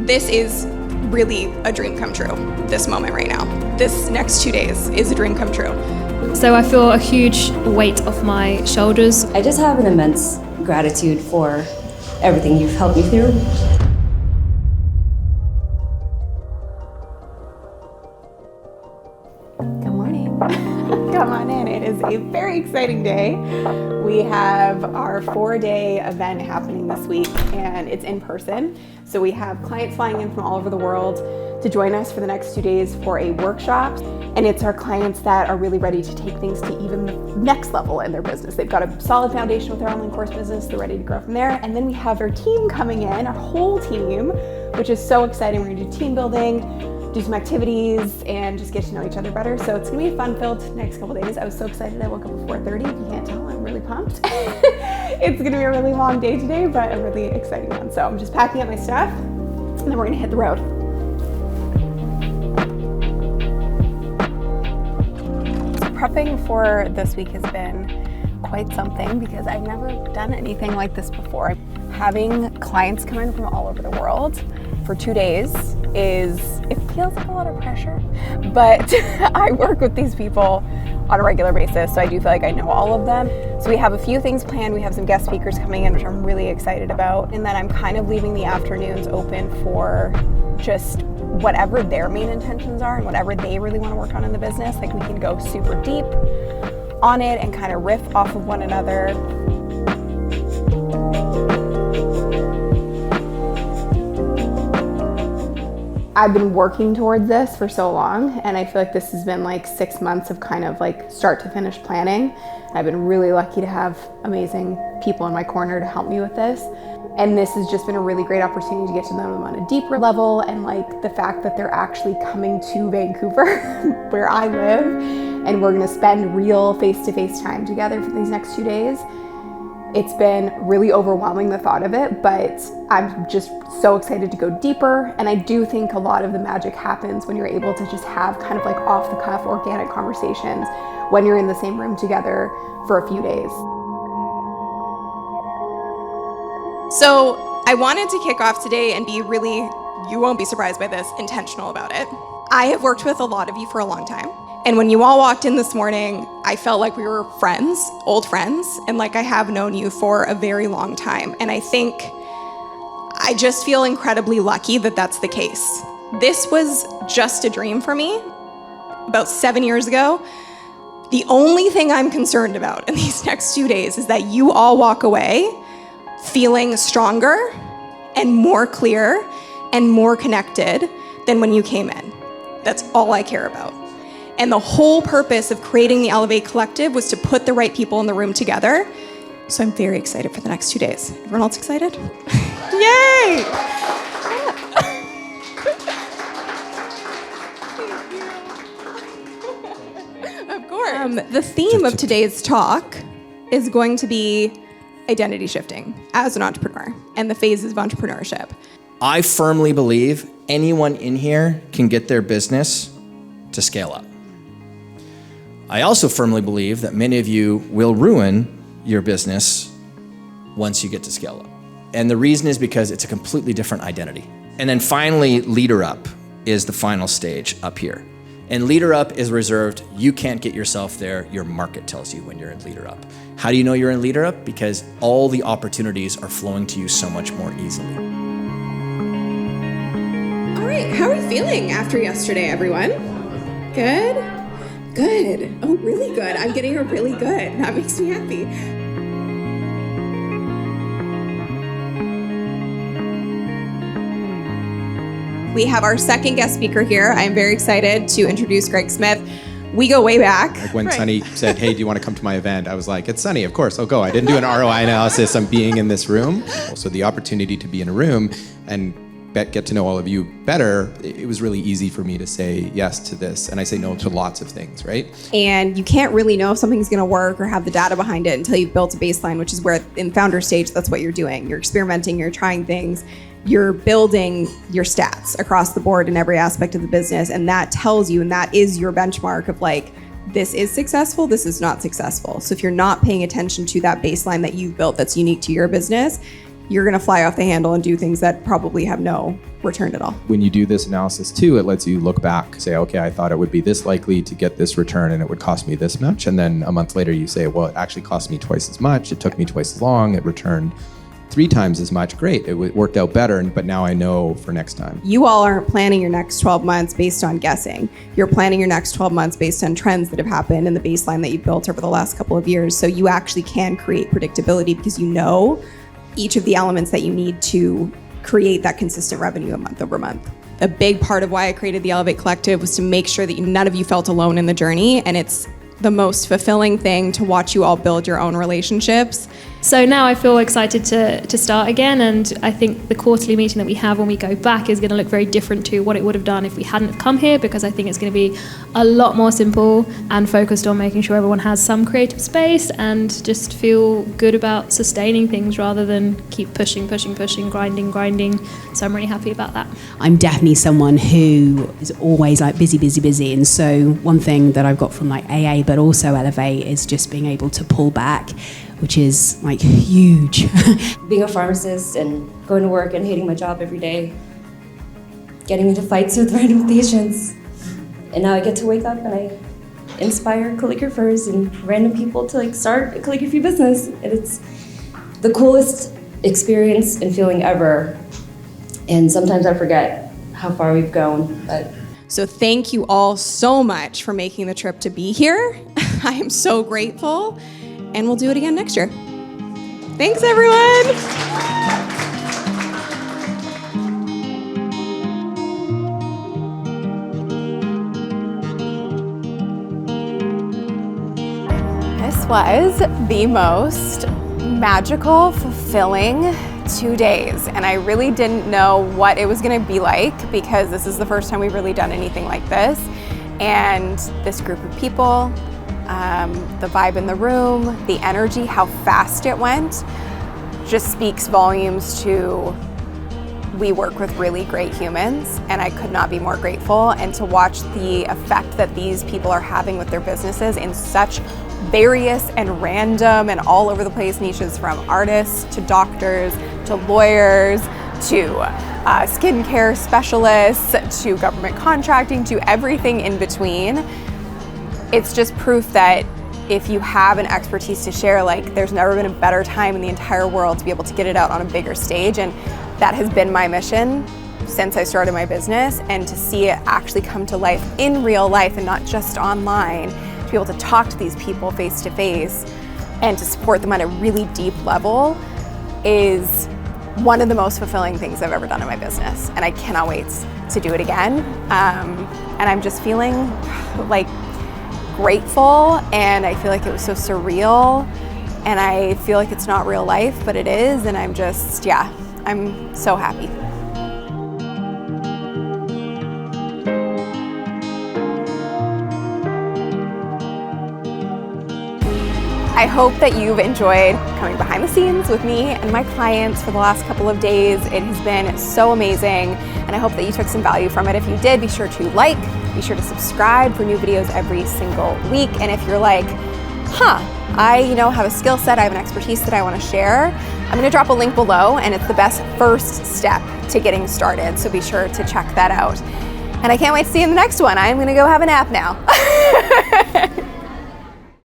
This is really a dream come true, this moment right now. This next 2 days is a dream come true. So I feel a huge weight off my shoulders. I just have an immense gratitude for everything you've helped me through. Good morning. Come on in. It is a very exciting day. We have our 4-day event happening this week, and it's in person. So we have clients flying in from all over the world to join us for the next 2 days for a workshop. And it's our clients that are really ready to take things to even the next level in their business. They've got a solid foundation with their online course business. They're ready to grow from there. And then we have our team coming in, our whole team, which is so exciting. We're gonna do team building, do some activities, and just get to know each other better. So it's gonna be a fun-filled next couple days. I was so excited. I woke up at 4:30. If you can't tell, I'm really pumped. It's gonna be a really long day today, but a really exciting one. So I'm just packing up my stuff, and then we're gonna hit the road. Prepping for this week has been quite something because I've never done anything like this before. Having clients come in from all over the world for 2 days it feels like a lot of pressure, but I work with these people on a regular basis, so I do feel like I know all of them. So we have a few things planned. We have some guest speakers coming in, which I'm really excited about, and then I'm kind of leaving the afternoons open for just whatever their main intentions are and whatever they really want to work on in the business. Like, we can go super deep on it and kind of riff off of one another. I've been working towards this for so long, and I feel like this has been like 6 months of kind of like start to finish planning. I've been really lucky to have amazing people in my corner to help me with this. And this has just been a really great opportunity to get to know them on a deeper level, and like the fact that they're actually coming to Vancouver where I live, and we're gonna spend real face-to-face time together for these next 2 days. It's been really overwhelming, the thought of it, but I'm just so excited to go deeper. And I do think a lot of the magic happens when you're able to just have kind of like off the cuff organic conversations when you're in the same room together for a few days. So I wanted to kick off today and be really, you won't be surprised by this, intentional about it. I have worked with a lot of you for a long time. And when you all walked in this morning, I felt like we were friends, old friends, and like I have known you for a very long time. And I think I just feel incredibly lucky that that's the case. This was just a dream for me about 7 years ago. The only thing I'm concerned about in these next 2 days is that you all walk away feeling stronger and more clear and more connected than when you came in. That's all I care about. And the whole purpose of creating the Elevate Collective was to put the right people in the room together. So I'm very excited for the next 2 days. Everyone else excited? Yay! Of course. The theme of today's talk is going to be identity shifting as an entrepreneur and the phases of entrepreneurship. I firmly believe anyone in here can get their business to scale up. I also firmly believe that many of you will ruin your business once you get to scale up. And the reason is because it's a completely different identity. And then finally, Leader Up is the final stage up here. And Leader Up is reserved, you can't get yourself there, your market tells you when you're in Leader Up. How do you know you're in Leader Up? Because all the opportunities are flowing to you so much more easily. All right, how are you feeling after yesterday, everyone? Good? Good. Oh, really good. I'm getting a really good. That makes me happy. We have our second guest speaker here. I'm very excited to introduce Greg Smith. We go way back. Like when Sunny said, hey, do you want to come to my event? I was like, it's Sunny, of course, I'll go. I didn't do an ROI analysis on being in this room. Also, the opportunity to be in a room and get to know all of you better, it was really easy for me to say yes to this. And I say no to lots of things, right? And you can't really know if something's going to work or have the data behind it until you've built a baseline, which is where in founder stage, that's what you're doing. You're experimenting, you're trying things, you're building your stats across the board in every aspect of the business. And that tells you, and that is your benchmark of like, this is successful, this is not successful. So if you're not paying attention to that baseline that you've built that's unique to your business, you're going to fly off the handle and do things that probably have no return at all. When you do this analysis too, it lets you look back, say, okay, I thought it would be this likely to get this return and it would cost me this much. And then a month later you say, well, it actually cost me twice as much. It took me twice as long. It returned 3 times as much. Great. It worked out better. But now I know for next time. You all aren't planning your next 12 months based on guessing. You're planning your next 12 months based on trends that have happened and the baseline that you've built over the last couple of years. So you actually can create predictability because you know each of the elements that you need to create that consistent revenue month over month. A big part of why I created the Elevate Collective was to make sure that none of you felt alone in the journey, and it's the most fulfilling thing to watch you all build your own relationships. So now I feel excited to start again, and I think the quarterly meeting that we have when we go back is going to look very different to what it would have done if we hadn't have come here, because I think it's going to be a lot more simple and focused on making sure everyone has some creative space and just feel good about sustaining things rather than keep pushing, grinding. So I'm really happy about that. I'm definitely someone who is always like busy. And so one thing that I've got from like AA, but also Elevate, is just being able to pull back, which is like huge. Being a pharmacist and going to work and hating my job every day, getting into fights with random patients. And now I get to wake up and I inspire calligraphers and random people to like start a calligraphy business. And it's the coolest experience and feeling ever. And sometimes I forget how far we've gone, but So thank you all so much for making the trip to be here. I am so grateful, and we'll do it again next year. Thanks, everyone. This was the most magical, fulfilling 2 days, and I really didn't know what it was going to be like because this is the first time we've really done anything like this. And this group of people, the vibe in the room, the energy, how fast it went, just speaks volumes to we work with really great humans, and I could not be more grateful. And to watch the effect that these people are having with their businesses in such various and random and all over the place niches, from artists to doctors to lawyers to skincare specialists to government contracting to everything in between. It's just proof that if you have an expertise to share, like, there's never been a better time in the entire world to be able to get it out on a bigger stage. And that has been my mission since I started my business, and to see it actually come to life in real life and not just online, to be able to talk to these people face to face and to support them at a really deep level is one of the most fulfilling things I've ever done in my business. And I cannot wait to do it again. And I'm just feeling like grateful, and I feel like it was so surreal, and I feel like it's not real life, but it is, and I'm just, yeah, I'm so happy. I hope that you've enjoyed coming behind the scenes with me and my clients for the last couple of days. It has been so amazing, and I hope that you took some value from it. If you did, be sure to like, be sure to subscribe for new videos every single week. And if you're like, I have a skill set, I have an expertise that I want to share, I'm gonna drop a link below, and it's the best first step to getting started. So be sure to check that out. And I can't wait to see you in the next one. I'm gonna go have a nap now.